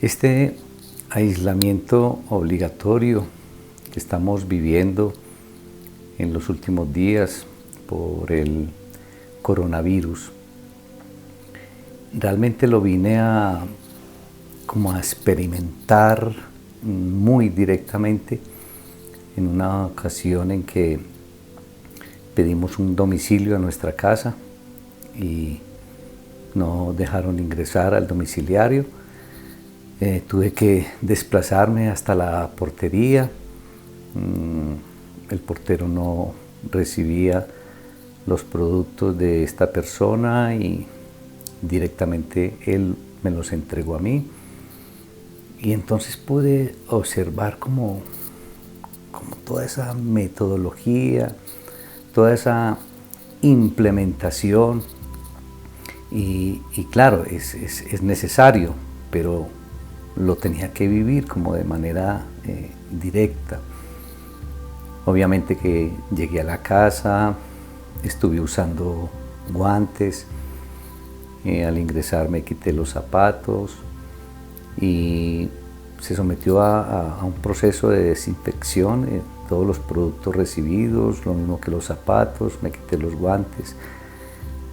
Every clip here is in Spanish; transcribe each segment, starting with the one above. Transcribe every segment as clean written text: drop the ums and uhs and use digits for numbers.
Este aislamiento obligatorio que estamos viviendo en los últimos días por el coronavirus, realmente lo vine como a experimentar muy directamente en una ocasión en que pedimos un domicilio a nuestra casa y no dejaron ingresar al domiciliario. Tuve que desplazarme hasta la portería. El portero no recibía los productos de esta persona y directamente él me los entregó a mí. Y entonces pude observar como toda esa metodología, toda esa implementación. Y claro, es necesario, pero lo tenía que vivir como de manera directa. Obviamente que llegué a la casa, estuve usando guantes, al ingresar me quité los zapatos y se sometió a un proceso de desinfección, todos los productos recibidos, lo mismo que los zapatos, me quité los guantes,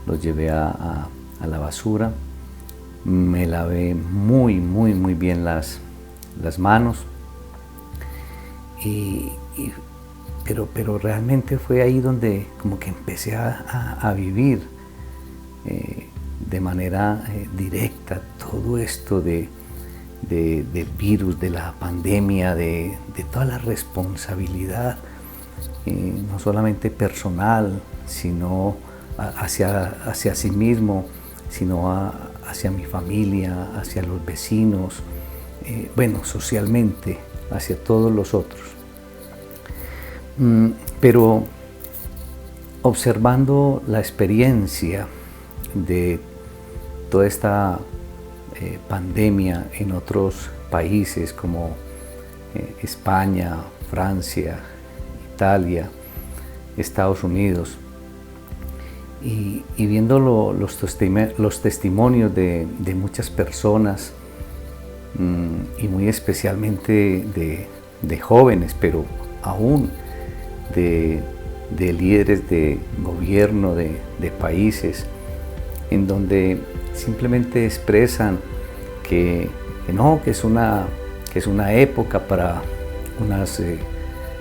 los llevé a la basura. Me lavé muy bien las manos, pero realmente fue ahí donde como que empecé a vivir de manera directa todo esto del virus, de la pandemia, de toda la responsabilidad, no solamente personal, sino hacia sí mismo, sino hacia mi familia, hacia los vecinos, socialmente, hacia todos los otros. Pero observando la experiencia de toda esta pandemia en otros países como España, Francia, Italia, Estados Unidos, y viendo los testimonios de muchas personas, y muy especialmente de jóvenes, pero aún de líderes de gobierno de países, en donde simplemente expresan que es una época para unas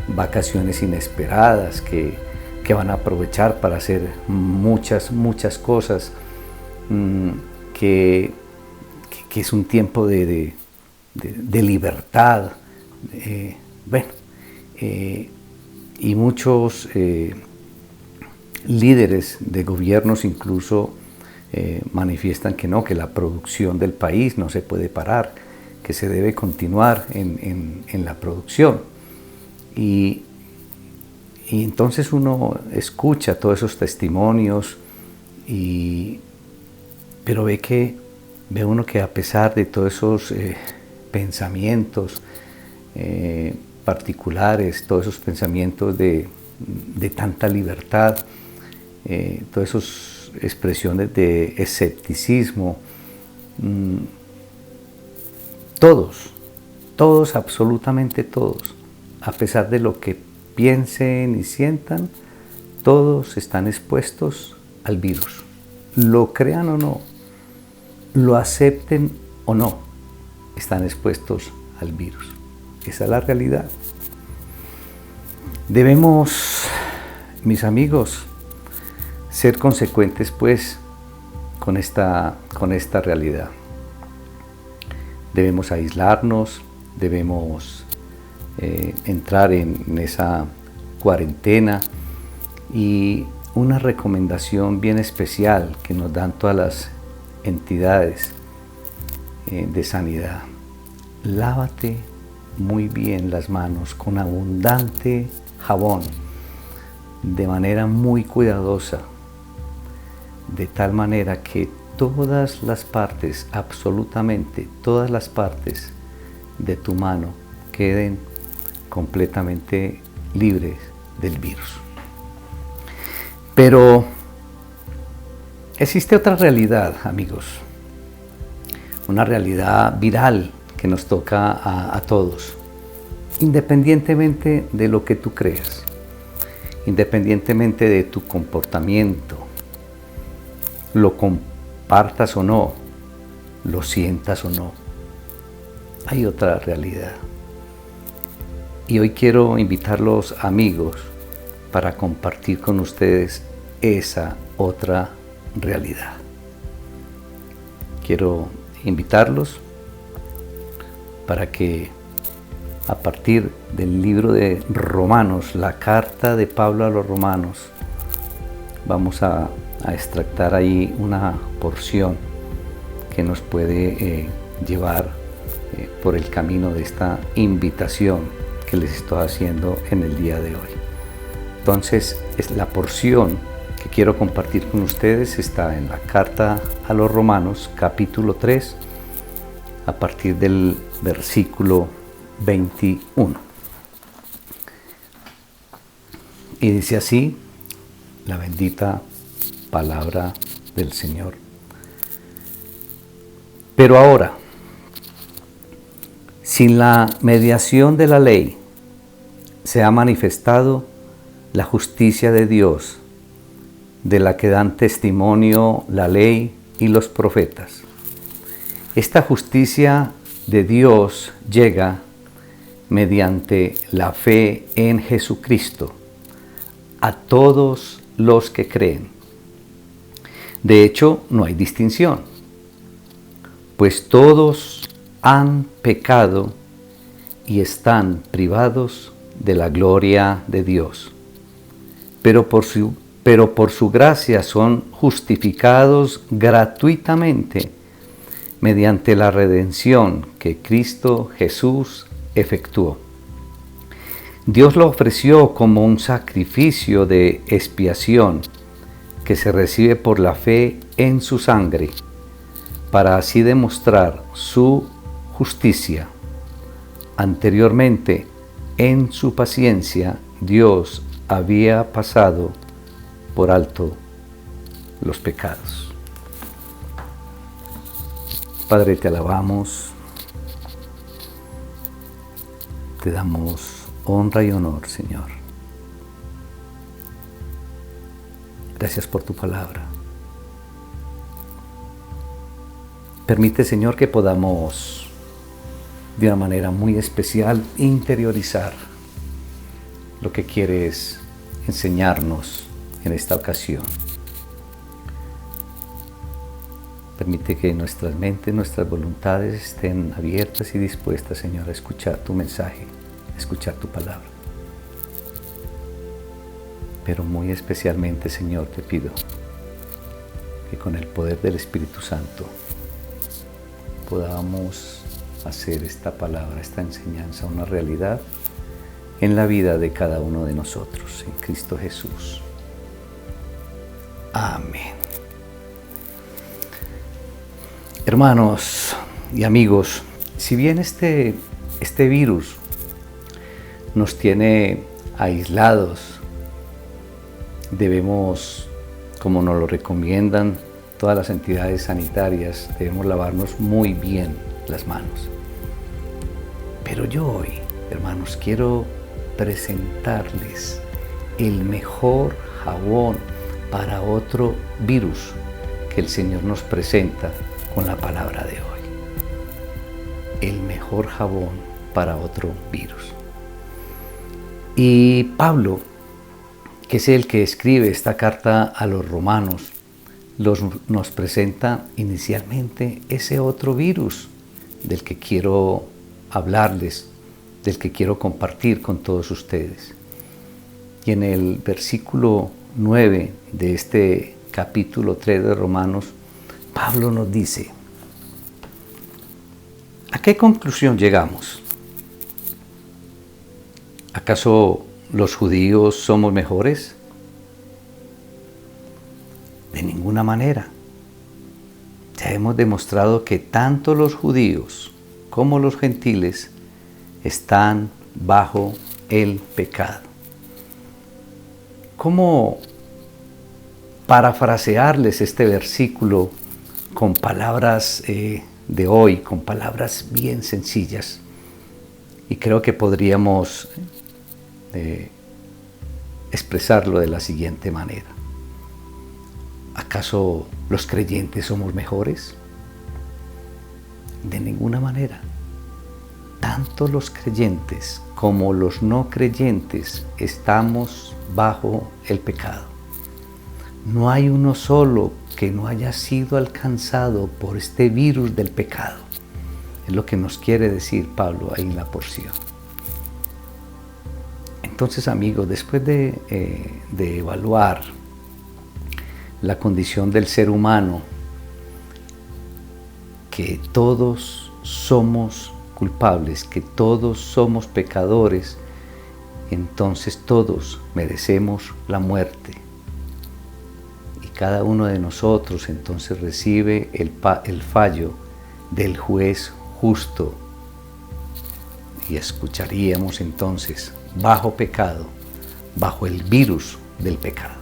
vacaciones inesperadas, que van a aprovechar para hacer muchas cosas, que es un tiempo de libertad, y muchos líderes de gobiernos incluso manifiestan que la producción del país no se puede parar, que se debe continuar en la producción. Y entonces uno escucha todos esos testimonios, pero ve uno que a pesar de todos esos pensamientos particulares, todos esos pensamientos de tanta libertad, todas esas expresiones de escepticismo, todos, absolutamente todos, a pesar de lo que piensen y sientan, todos están expuestos al virus. Lo crean o no, lo acepten o no, están expuestos al virus. Esa es la realidad. Debemos, mis amigos, ser consecuentes pues con esta realidad. Debemos aislarnos, debemos entrar en esa cuarentena, y una recomendación bien especial que nos dan todas las entidades de sanidad: lávate muy bien las manos con abundante jabón, de manera muy cuidadosa, de tal manera que todas las partes, absolutamente todas las partes de tu mano queden completamente libres del virus. Pero existe otra realidad, amigos, una realidad viral que nos toca a todos, independientemente de lo que tú creas, independientemente de tu comportamiento, lo compartas o no, lo sientas o no. Hay otra realidad. Y hoy quiero invitarlos, amigos, para compartir con ustedes esa otra realidad. Quiero invitarlos para que a partir del libro de Romanos, la carta de Pablo a los Romanos, vamos a extractar ahí una porción que nos puede llevar por el camino de esta invitación que les estoy haciendo en el día de hoy. Entonces, es la porción que quiero compartir con ustedes está en la carta a los Romanos, capítulo 3, a partir del versículo 21. Y dice así la bendita palabra del Señor. Pero ahora, sin la mediación de la ley, se ha manifestado la justicia de Dios, de la que dan testimonio la ley y los profetas. Esta justicia de Dios llega mediante la fe en Jesucristo a todos los que creen. De hecho, no hay distinción, pues todos han pecado y están privados de la gloria de Dios. Pero por su gracia son justificados gratuitamente mediante la redención que Cristo Jesús efectuó. Dios lo ofreció como un sacrificio de expiación que se recibe por la fe en su sangre, para así demostrar su justicia. Anteriormente, en su paciencia, Dios había pasado por alto los pecados. Padre, te alabamos, te damos honra y honor, Señor. Gracias por tu palabra. Permite, Señor, que podamos de una manera muy especial interiorizar lo que quieres enseñarnos en esta ocasión. Permite que nuestras mentes, nuestras voluntades estén abiertas y dispuestas, Señor, a escuchar tu mensaje, a escuchar tu palabra. Pero muy especialmente, Señor, te pido que con el poder del Espíritu Santo podamos hacer esta palabra, esta enseñanza, una realidad en la vida de cada uno de nosotros, en Cristo Jesús. Amén. Hermanos y amigos, si bien este virus nos tiene aislados, debemos, como nos lo recomiendan todas las entidades sanitarias, debemos lavarnos muy bien las manos. Pero yo hoy, hermanos, quiero presentarles el mejor jabón para otro virus que el Señor nos presenta con la palabra de hoy. El mejor jabón para otro virus. Y Pablo, que es el que escribe esta carta a los romanos, nos presenta inicialmente ese otro virus del que quiero hablarles, del que quiero compartir con todos ustedes. Y en el versículo 9 de este capítulo 3 de Romanos, Pablo nos dice: ¿a qué conclusión llegamos? ¿Acaso los judíos somos mejores? De ninguna manera. Ya hemos demostrado que tanto los judíos como los gentiles están bajo el pecado. ¿Cómo parafrasearles este versículo con palabras de hoy con palabras bien sencillas y creo que podríamos expresarlo de la siguiente manera. ¿Acaso los creyentes somos mejores? De ninguna manera. Tanto los creyentes como los no creyentes estamos bajo el pecado. No hay uno solo que no haya sido alcanzado por este virus del pecado. Es lo que nos quiere decir Pablo ahí en la porción. Entonces, amigos, después de evaluar la condición del ser humano, que todos somos culpables, que todos somos pecadores, entonces todos merecemos la muerte. Y cada uno de nosotros entonces recibe el fallo del juez justo. Y escucharíamos entonces bajo pecado, bajo el virus del pecado.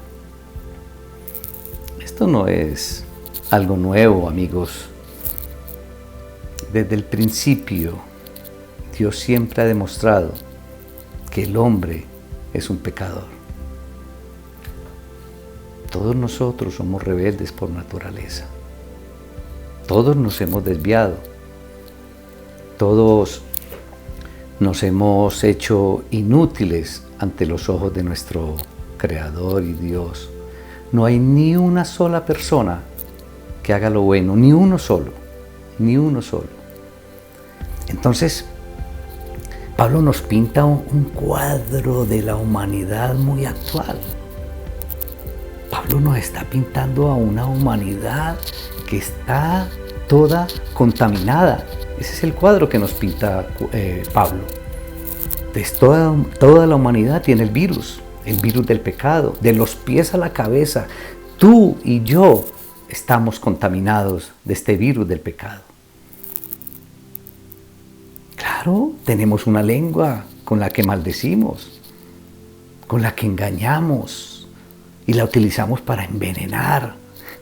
Esto no es algo nuevo, amigos. Desde el principio, Dios siempre ha demostrado que el hombre es un pecador. Todos nosotros somos rebeldes por naturaleza. Todos nos hemos desviado. Todos nos hemos hecho inútiles ante los ojos de nuestro Creador y Dios. No hay ni una sola persona que haga lo bueno, ni uno solo, ni uno solo. Entonces, Pablo nos pinta un cuadro de la humanidad muy actual. Pablo nos está pintando a una humanidad que está toda contaminada. Ese es el cuadro que nos pinta Pablo. Entonces, toda la humanidad tiene el virus del pecado, de los pies a la cabeza. Tú y yo estamos contaminados de este virus del pecado. Claro, tenemos una lengua con la que maldecimos, con la que engañamos y la utilizamos para envenenar.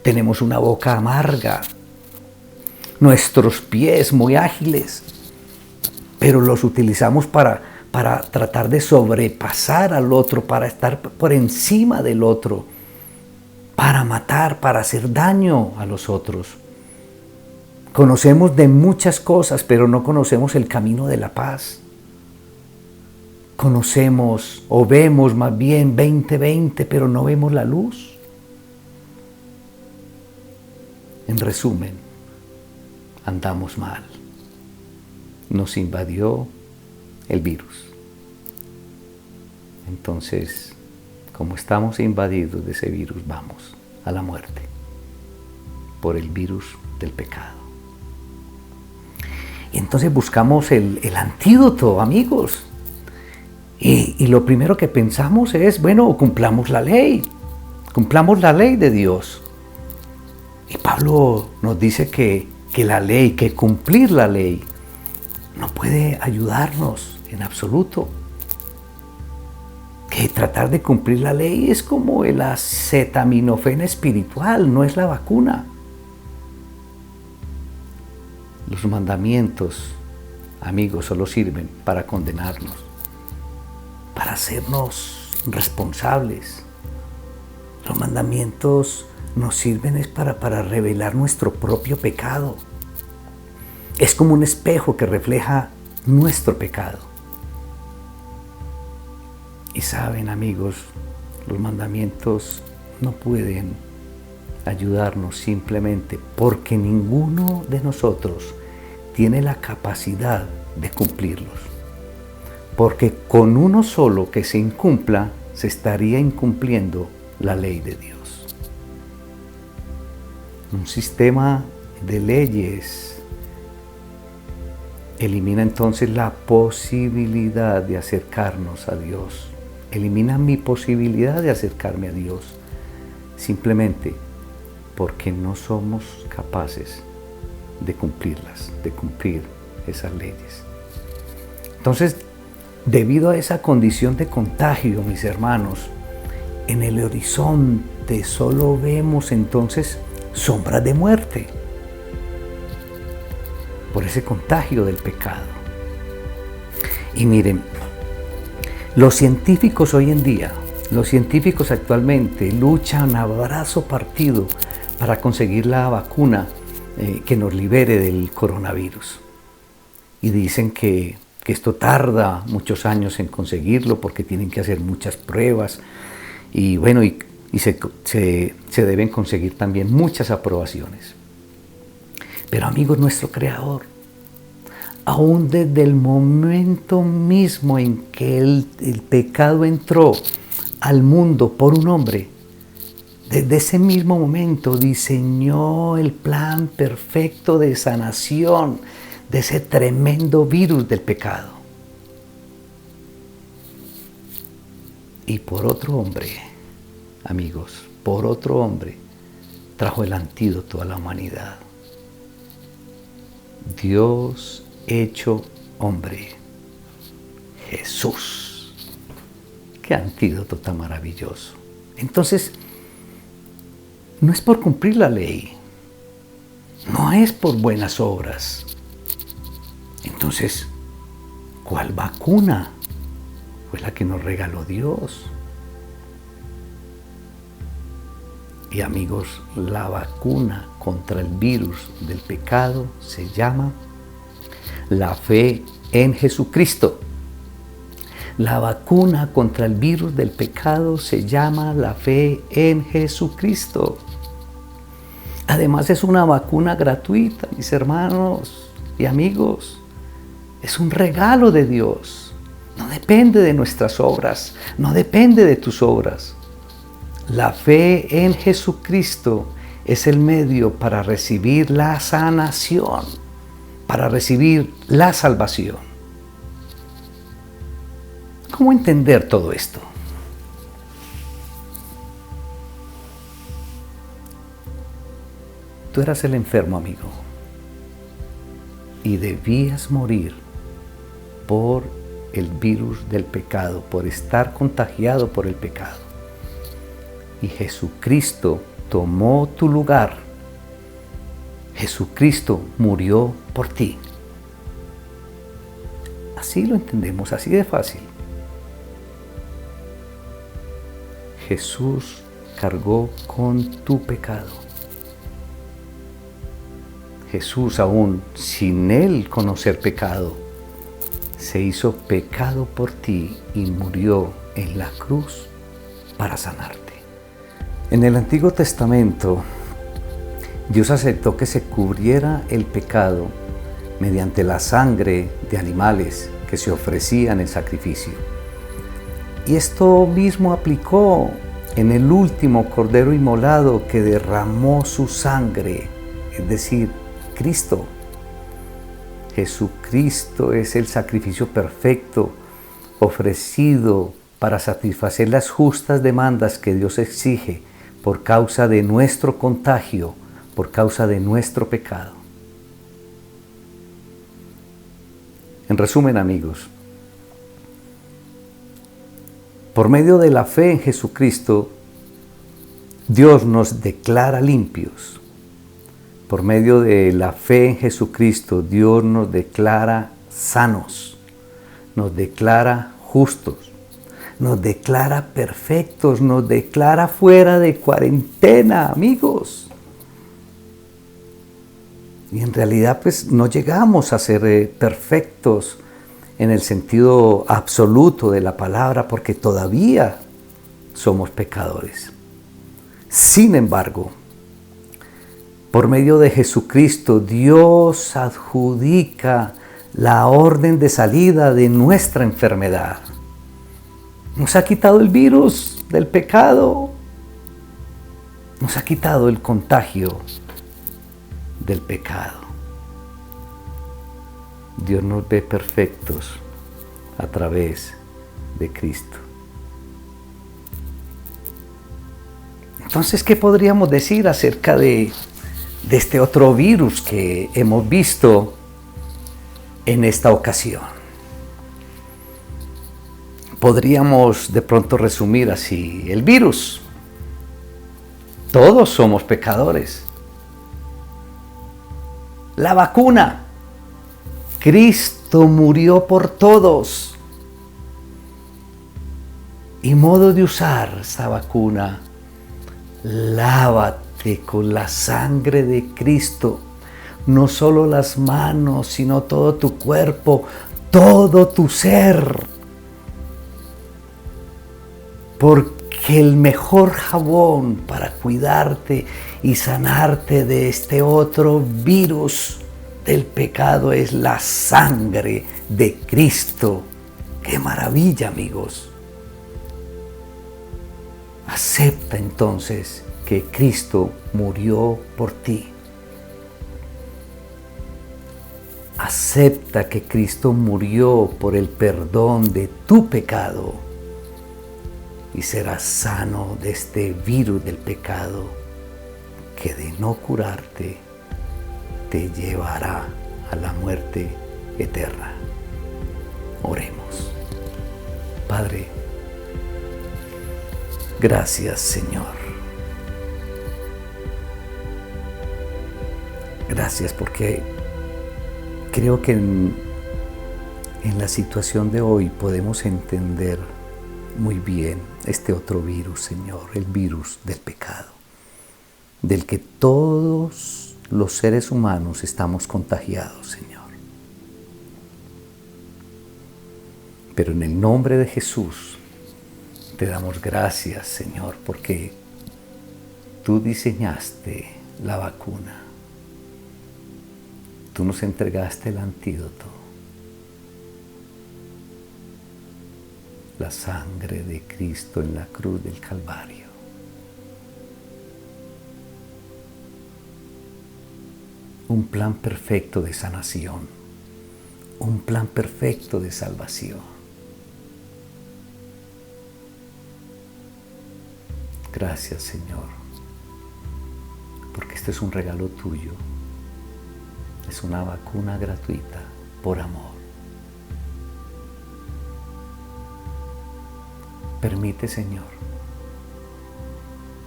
Tenemos una boca amarga, nuestros pies muy ágiles, pero los utilizamos para tratar de sobrepasar al otro, para estar por encima del otro, para matar, para hacer daño a los otros. Conocemos de muchas cosas, pero no conocemos el camino de la paz. Conocemos o vemos más bien 20/20, pero no vemos la luz. En resumen, andamos mal. Nos invadió el virus. Entonces, como estamos invadidos de ese virus, vamos a la muerte por el virus del pecado. Y entonces buscamos el antídoto, amigos. Y lo primero que pensamos es, bueno, cumplamos la ley de Dios. Y Pablo nos dice que la ley, que cumplir la ley, no puede ayudarnos en absoluto. Que tratar de cumplir la ley es como el acetaminofén espiritual, no es la vacuna. Los mandamientos, amigos, solo sirven para condenarnos, para hacernos responsables. Los mandamientos nos sirven es para revelar nuestro propio pecado. Es como un espejo que refleja nuestro pecado. Y saben, amigos, los mandamientos no pueden ayudarnos simplemente porque ninguno de nosotros tiene la capacidad de cumplirlos. Porque con uno solo que se incumpla, se estaría incumpliendo la ley de Dios. Un sistema de leyes elimina entonces la posibilidad de acercarnos a Dios. Elimina mi posibilidad de acercarme a Dios, simplemente porque no somos capaces de cumplirlas, de cumplir esas leyes. Entonces, debido a esa condición de contagio, mis hermanos, en el horizonte solo vemos entonces sombras de muerte. por ese contagio del pecado. Y miren, los científicos hoy en día, los científicos actualmente luchan a brazo partido para conseguir la vacuna que nos libere del coronavirus. Y dicen que esto tarda muchos años en conseguirlo porque tienen que hacer muchas pruebas y bueno, y se deben conseguir también muchas aprobaciones. Pero amigos, nuestro Creador, aún desde el momento mismo en que el pecado entró al mundo por un hombre, desde ese mismo momento diseñó el plan perfecto de sanación de ese tremendo virus del pecado. Y por otro hombre, amigos, por otro hombre, trajo el antídoto a la humanidad. Dios hecho hombre, Jesús. Qué antídoto tan maravilloso. Entonces, no es por cumplir la ley, no es por buenas obras. Entonces, ¿cuál vacuna fue la que nos regaló Dios? Y amigos, la vacuna contra el virus del pecado se llama la fe en Jesucristo. La vacuna contra el virus del pecado se llama la fe en Jesucristo. Además es una vacuna gratuita, mis hermanos y amigos. Es un regalo de Dios. No depende de nuestras obras, no depende de tus obras. La fe en Jesucristo es el medio para recibir la sanación, para recibir la salvación. ¿Cómo entender todo esto? Tú eras el enfermo, amigo, y debías morir por el virus del pecado, por estar contagiado por el pecado. Y Jesucristo tomó tu lugar. Jesucristo murió por ti. Así lo entendemos, así de fácil. Jesús cargó con tu pecado. Jesús, aún sin él conocer pecado, se hizo pecado por ti y murió en la cruz para sanarte. En el Antiguo Testamento, Dios aceptó que se cubriera el pecado mediante la sangre de animales que se ofrecían en sacrificio. Y esto mismo aplicó en el último Cordero inmolado que derramó su sangre, es decir, Cristo. Jesucristo es el sacrificio perfecto ofrecido para satisfacer las justas demandas que Dios exige por causa de nuestro contagio, por causa de nuestro pecado. En resumen, amigos, por medio de la fe en Jesucristo, Dios nos declara limpios. Por medio de la fe en Jesucristo, Dios nos declara sanos, nos declara justos, nos declara perfectos, nos declara fuera de cuarentena, amigos. Y en realidad pues no llegamos a ser perfectos en el sentido absoluto de la palabra porque todavía somos pecadores. Sin embargo, por medio de Jesucristo, Dios adjudica la orden de salida de nuestra enfermedad. Nos ha quitado el virus del pecado. Nos ha quitado el contagio del pecado. Dios nos ve perfectos a través de Cristo. Entonces, ¿qué podríamos decir acerca de este otro virus que hemos visto en esta ocasión? Podríamos de pronto resumir así: el virus. Todos somos pecadores. La vacuna. Cristo murió por todos. Y modo de usar esa vacuna: lávate con la sangre de Cristo, no solo las manos, sino todo tu cuerpo, todo tu ser. Porque el mejor jabón para cuidarte y sanarte de este otro virus del pecado es la sangre de Cristo. ¡Qué maravilla, amigos! Acepta entonces que Cristo murió por ti. Acepta que Cristo murió por el perdón de tu pecado y serás sano de este virus del pecado que, de no curarte, te llevará a la muerte eterna. Oremos. Padre, gracias, Señor. Gracias porque creo que en la situación de hoy podemos entender muy bien este otro virus, Señor, el virus del pecado, del que todos los seres humanos estamos contagiados, Señor. Pero en el nombre de Jesús te damos gracias, Señor, porque tú diseñaste la vacuna. Tú nos entregaste el antídoto, la sangre de Cristo en la cruz del Calvario. Un plan perfecto de sanación, un plan perfecto de salvación. Gracias, Señor, porque este es un regalo tuyo. Es una vacuna gratuita por amor. Permite, Señor,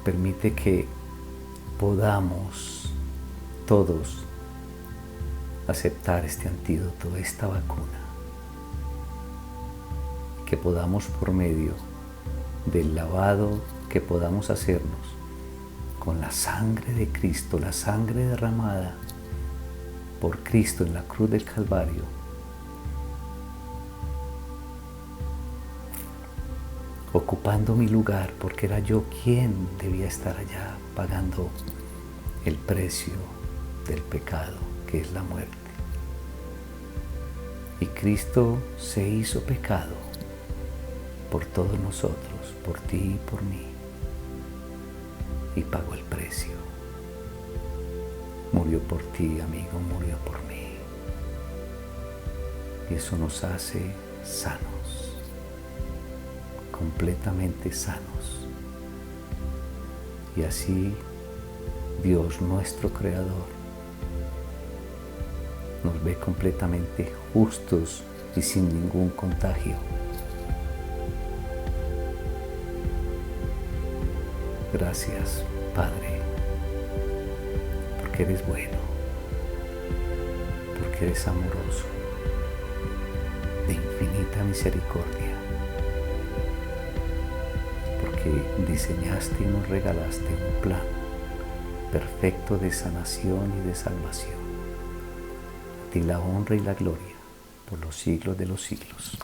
permite que podamos todos aceptar este antídoto, esta vacuna, que podamos, por medio del lavado que podamos hacernos con la sangre de Cristo, la sangre derramada por Cristo en la cruz del Calvario, ocupando mi lugar, porque era yo quien debía estar allá pagando el precio del pecado, que es la muerte. Y Cristo se hizo pecado por todos nosotros, por ti y por mí, y pagó el precio. Murió por ti, amigo, murió por mí. Y eso nos hace sanos, completamente sanos. Y así Dios, nuestro Creador, nos ve completamente justos y sin ningún contagio. Gracias, Padre, porque eres bueno, porque eres amoroso, de infinita misericordia, porque diseñaste y nos regalaste un plan perfecto de sanación y de salvación. A ti la honra y la gloria por los siglos de los siglos.